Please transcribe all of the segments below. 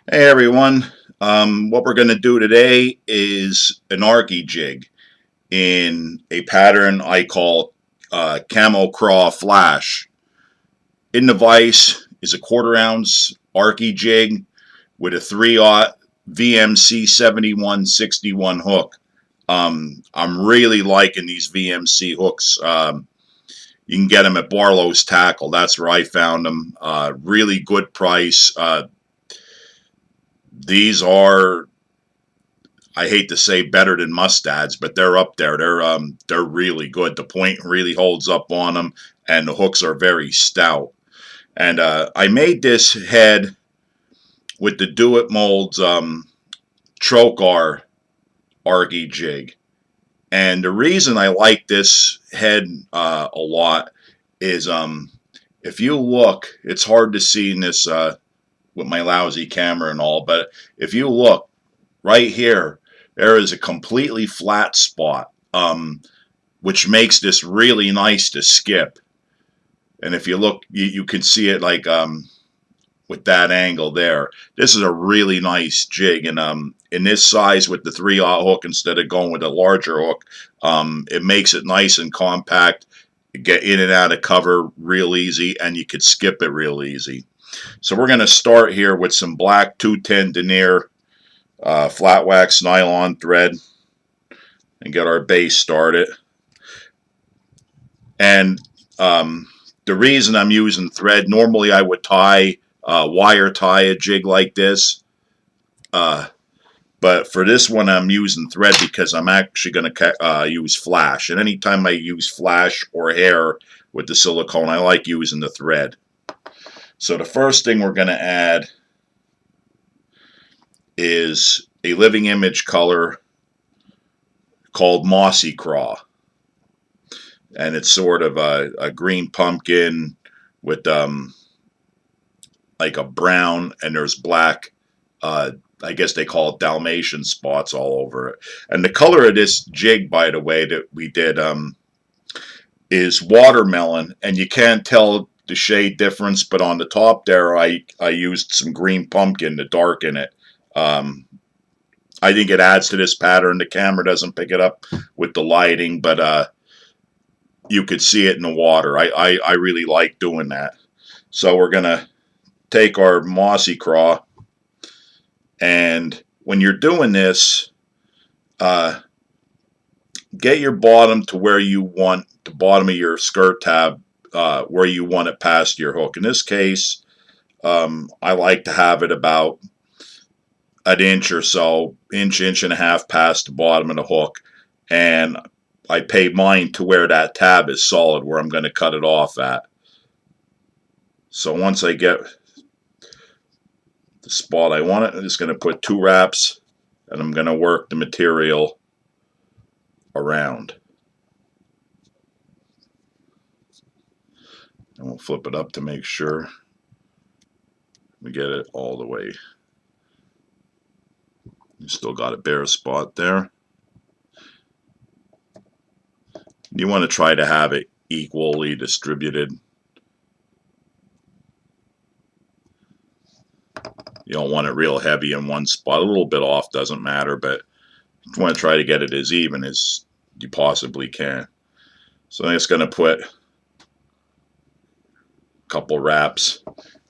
Hey everyone, what we're going to do today is an Arky jig in a pattern I call camo craw flash. In the vise is a 1/4 ounce Arky jig with a 3/0 VMC 7161 hook. I'm really liking these VMC hooks. You can get them at Barlow's Tackle. That's where I found them. Really good price. These are, I hate to say better than mustads, but they're up there. They're really good. The point really holds up on them, and the hooks are very stout. And I made this head with the Do It Molds Trocar Argy jig. And the reason I like this head a lot is if you look, it's hard to see in this with my lousy camera and all, but if you look right here, there is a completely flat spot, which makes this really nice to skip. And if you look, you can see it like with that angle there. This is a really nice jig, and in this size with the 3/0 hook instead of going with a larger hook, it makes it nice and compact. You get in and out of cover real easy, and you could skip it real easy. So we're going to start here with some black 210 denier flat wax nylon thread and get our base started. And the reason I'm using thread, normally I would wire tie a jig like this, but for this one I'm using thread because I'm actually going to use flash. And anytime I use flash or hair with the silicone, I like using the thread. So the first thing we're going to add is a living image color called Mossy Craw. And it's sort of a green pumpkin with like a brown, and there's black, I guess they call it Dalmatian spots all over it. And the color of this jig, by the way, that we did is watermelon, and you can't tell the shade difference, but on the top there I used some green pumpkin to darken it. I think it adds to this pattern. The camera doesn't pick it up with the lighting, but you could see it in the water. I really like doing that. So we're going to take our Mossy Craw, and when you're doing this, get your bottom to where you want the bottom of your skirt tab, where you want it past your hook. In this case, I like to have it about an inch or so, inch and a half past the bottom of the hook, and I pay mine to where that tab is solid, where I'm going to cut it off at. So once I get the spot I want it, I'm just going to put 2 wraps, and I'm going to work the material around. And we'll flip it up to make sure we get it all the way. You still got a bare spot there. You want to try to have it equally distributed. You don't want it real heavy in one spot. A little bit off doesn't matter, but you want to try to get it as even as you possibly can. So I'm just going to put a couple wraps,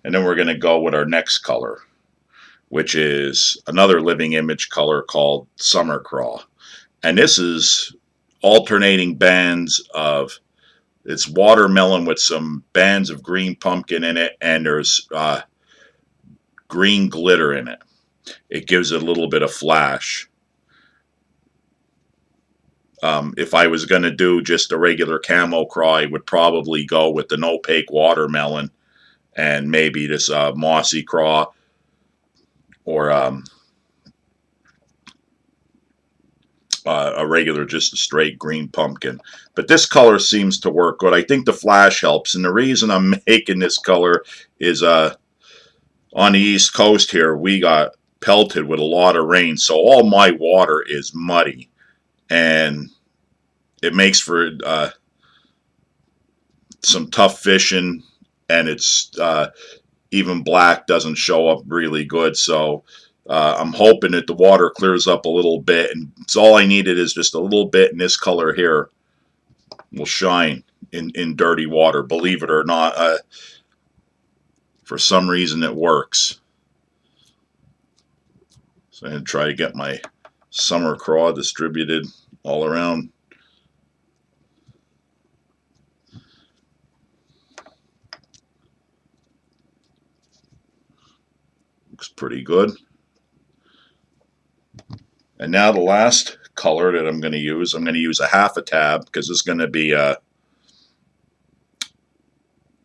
and then we're going to go with our next color, which is another living image color called Summer Craw. And this is alternating bands of, it's watermelon with some bands of green pumpkin in it, and there's green glitter in it. It gives it a little bit of flash. If I was going to do just a regular camo craw, I would probably go with an opaque watermelon and maybe this Mossy Craw, or a regular, just a straight green pumpkin. But this color seems to work good. I think the flash helps, and the reason I'm making this color is on the East Coast here, we got pelted with a lot of rain, so all my water is muddy, and it makes for some tough fishing, and it's even black doesn't show up really good. So I'm hoping that the water clears up a little bit, and it's all I needed is just a little bit, and this color here will shine in dirty water. Believe it or not, for some reason it works. So I'm going to try to get my summer craw distributed all around. Looks pretty good. And now the last color that I'm going to use a half a tab because it's going to be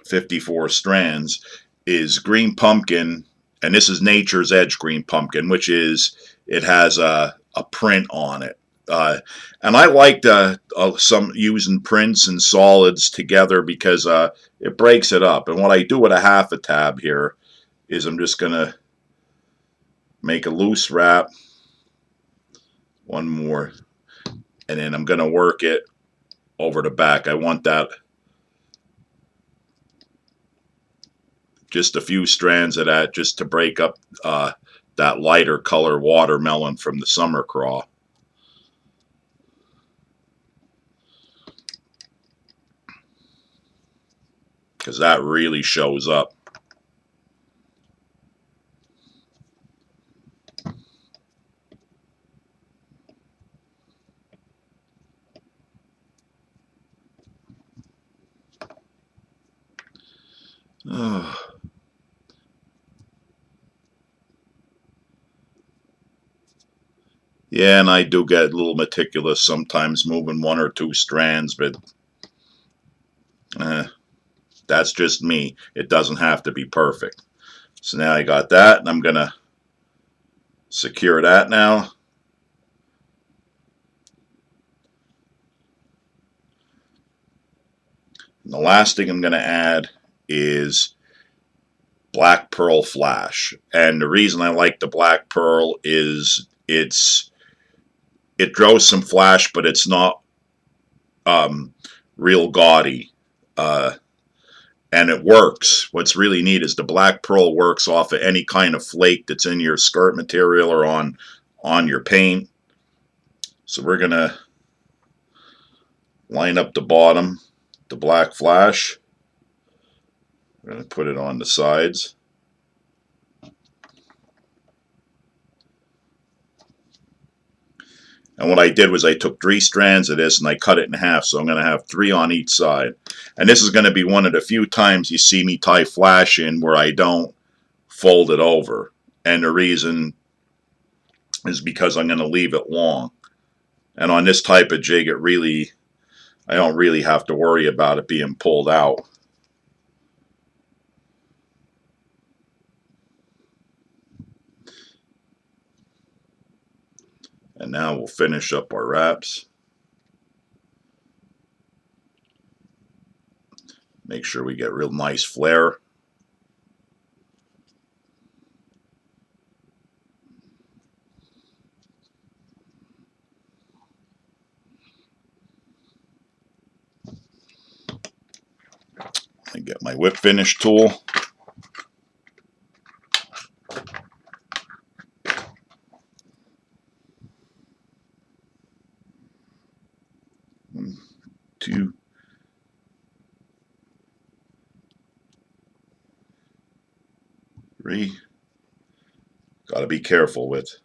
54 strands, is green pumpkin, and this is Nature's Edge green pumpkin, which is, it has a print on it. And I like some using prints and solids together because it breaks it up. And what I do with a half a tab here is I'm just going to make a loose wrap, one more, and then I'm going to work it over the back. I want that, just a few strands of that, just to break up that lighter color watermelon from the summer craw. Because that really shows up. Yeah, and I do get a little meticulous sometimes moving one or two strands, but that's just me. It doesn't have to be perfect. So now I got that, and I'm going to secure that now. And the last thing I'm going to add is black pearl flash. And the reason I like the black pearl is it draws some flash, but it's not real gaudy. And it works. What's really neat is the black pearl works off of any kind of flake that's in your skirt material or on your paint. So we're going to line up the bottom, the black flash. We're going to put it on the sides. And what I did was I took 3 strands of this and I cut it in half, so I'm going to have 3 on each side. And this is going to be one of the few times you see me tie flash in where I don't fold it over. And the reason is because I'm going to leave it long. And on this type of jig, I don't really have to worry about it being pulled out. And now we'll finish up our wraps. Make sure we get real nice flare. I get my whip finish tool. One, two, three. Got to be careful with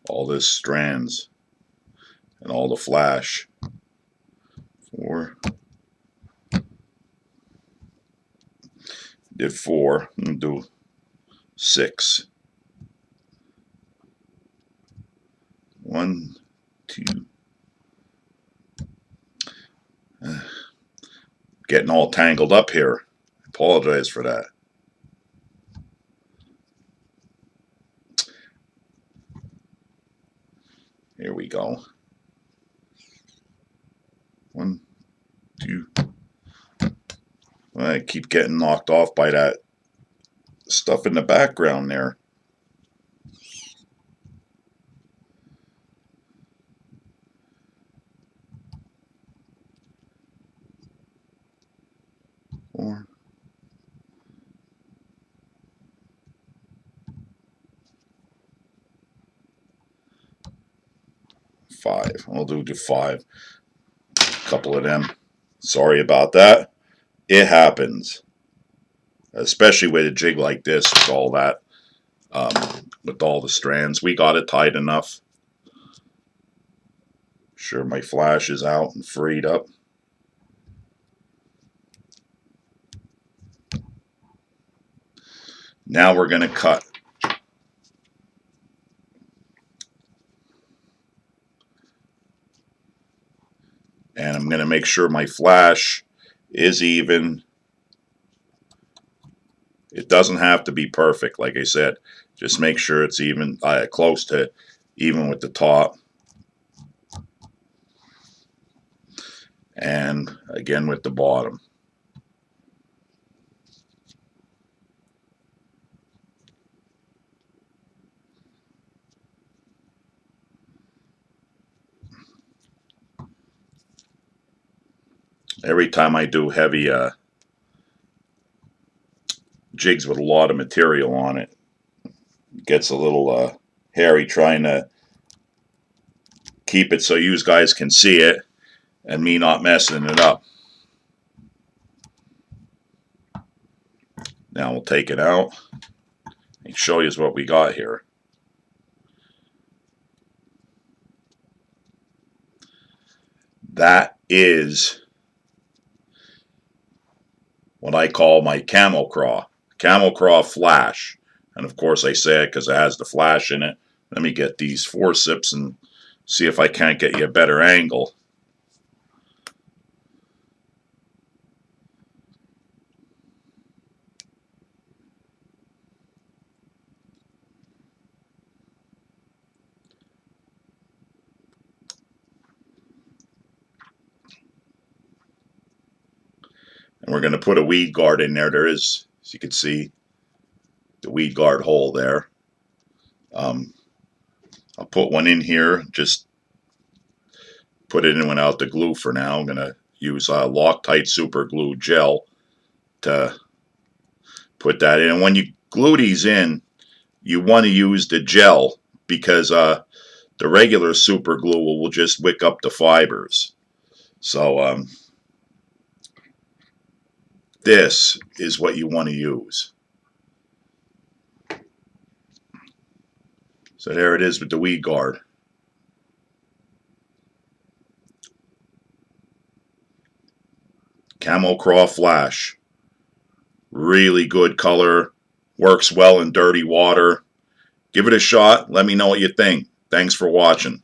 all this strands and all the flash. 4. Did 4. I'm going to do 6. 1, 2. Getting all tangled up here. I apologize for that. Here we go. 1, 2. I keep getting knocked off by that stuff in the background there. 4. 5. We'll do 5. A couple of them. Sorry about that. It happens. Especially with a jig like this with all that, with all the strands. We got it tight enough. Sure, my flash is out and freed up. Now we're going to cut. And I'm going to make sure my flash is even. It doesn't have to be perfect, like I said. Just make sure it's even, close to even with the top. And again with the bottom. Every time I do heavy jigs with a lot of material on it, it gets a little hairy trying to keep it so you guys can see it and me not messing it up. Now we'll take it out and show you what we got here. That is what I call my camo craw. Camo craw flash. And of course I say it because it has the flash in it. Let me get these forceps and see if I can't get you a better angle. And we're going to put a weed guard in there. There is, as you can see, the weed guard hole there. I'll put one in here, just put it in without the glue for now. I'm going to use Loctite super glue gel to put that in. And when you glue these in, you want to use the gel because the regular super glue will just wick up the fibers. So this is what you want to use. So there it is with the weed guard. Camo Craw Flash. Really good color. Works well in dirty water. Give it a shot. Let me know what you think. Thanks for watching.